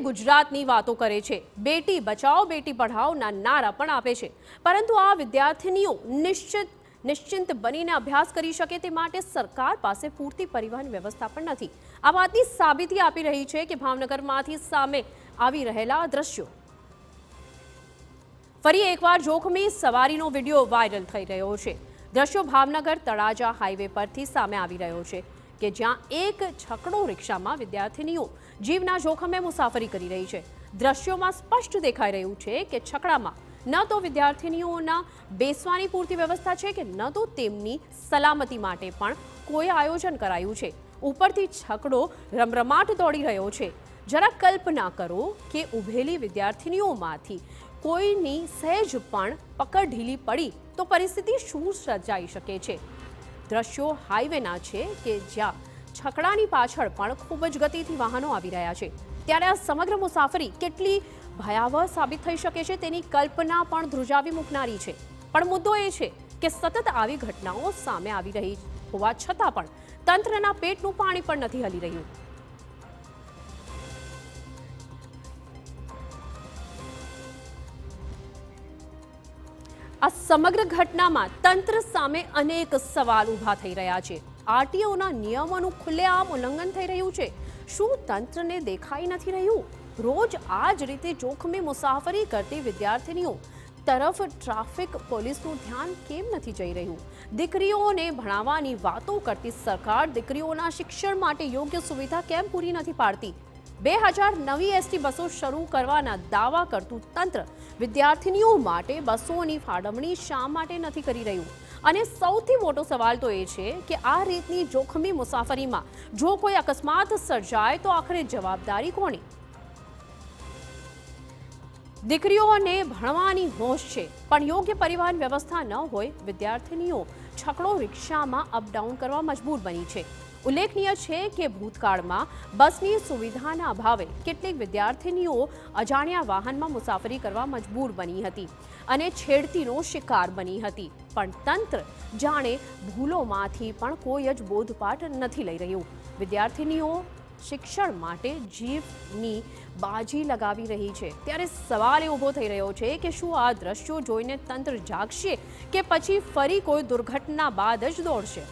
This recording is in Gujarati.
ગુજરાતની વાતો કરે છે, બેટી બચાવો બેટી પઢાઓના નારા પણ આપે છે, પરંતુ આ વિદ્યાર્થીનીઓ નિશ્ચિંત બનીને અભ્યાસ કરી શકે તે માટે સરકાર પાસે પૂરતી પરિવહન વ્યવસ્થા પણ નથી। આ વાતની સાબિતી આપી રહી છે કે ભાવનગરમાંથી સામે આવી રહેલા દ્રશ્યો। ફરી એકવાર જોખમી સવારીનો વિડીયો વાયરલ થઈ રહ્યો છે। દ્રશ્યો ભાવનગર તળાજા હાઈવે પરથી સામે આવી રહ્યો છે કે જ્યાં એક છકડો રિક્ષામાં વિદ્યાર્થીનીઓ જીવના જોખમે મુસાફરી કરી રહી છે। દ્રશ્યોમાં સ્પષ્ટ દેખાઈ રહ્યું છે કે છકડામાં ન તો વિદ્યાર્થીનીઓના બેસવાની પૂરતી વ્યવસ્થા છે કે ન તો તેમની સલામતી માટે પણ કોઈ આયોજન કરાયું છે। ઉપરથી છકડો રમરમાટ દોડી રહ્યો છે। જરા કલ્પના કરો કે ઊભેલી વિદ્યાર્થીનીઓમાંથી કોઈની સહેજ પણ પકડ ઢીલી પડી તો પરિસ્થિતિ શું સર્જાઈ શકે છે। દ્રશ્યો હાઈવેના છે કે જ્યાં છકડાની પાછળ પણ ખૂબ જ ગતિથી વાહનો આવી રહ્યા છે, ત્યારે આ સમગ્ર મુસાફરી કેટલી ભયાવહ સાબિત થઈ શકે છે તેની કલ્પના પણ ધ્રુજાવી મૂકનારી છે। પણ મુદ્દો એ છે કે સતત આવી ઘટનાઓ સામે આવી રહી હોવા છતાં પણ તંત્રના પેટનું પાણી પણ નથી હલી રહ્યું। આ સમગ્ર ઘટનામાં તંત્ર સામે અનેક સવાલ ઊભા થઈ રહ્યા છે। આરટીઓના નિયમોનું ખુલ્લેઆમ ઉલ્લંઘન થઈ રહ્યું છે। શું તંત્રને દેખાઈ નથી રહ્યું? રોજ આ જ રીતે જોખમી મુસાફરી કરતી વિદ્યાર્થીનીઓ તરફ ટ્રાફિક પોલીસનું ધ્યાન કેમ નથી જઈ રહ્યું? દીકરીઓને ભણાવવાની વાતો કરતી સરકાર દીકરીઓના શિક્ષણ માટે યોગ્ય સુવિધા કેમ પૂરી નથી પાડતી? 2000 નવી એસટી બસો શરૂ કરવાના દાવા કરતું તંત્ર વિદ્યાર્થીનીઓ માટે બસોની ફાળવણી શા માટે નથી કરી રહ્યું? અને સૌથી મોટો સવાલ તો એ છે કે આ રીતની જોખમી મુસાફરીમાં જો કોઈ અકસ્માત સર્જાય તો આખરે જવાબદારી કોની? દીકરીઓને ભણવાની હોશ છે પણ યોગ્ય પરિવહન વ્યવસ્થા ન હોય વિદ્યાર્થીનીઓ છકડો રિક્ષામાં અપડાઉન કરવા મજબૂર બની છે। ઉલ્લેખનીય છે કે ભૂતકાળમાં બસની સુવિધાના અભાવે કેટલીક વિદ્યાર્થીનીઓ અજાણ્યા વાહનમાં મુસાફરી કરવા મજબૂર બની હતી અને છેડતીનો શિકાર બની હતી। પણ તંત્ર જાણે ભૂલોમાંથી પણ કોઈ જ બોધપાઠ નથી લઈ રહ્યું। વિદ્યાર્થીનીઓ શિક્ષણ માટે જીવની બાજી લગાવી રહી છે, ત્યારે સવાલ એ ઊભો થઈ રહ્યો છે કે શું આ દ્રશ્યો જોઈને તંત્ર જાગશે કે પછી ફરી કોઈ દુર્ઘટના બાદ જ દોડશે?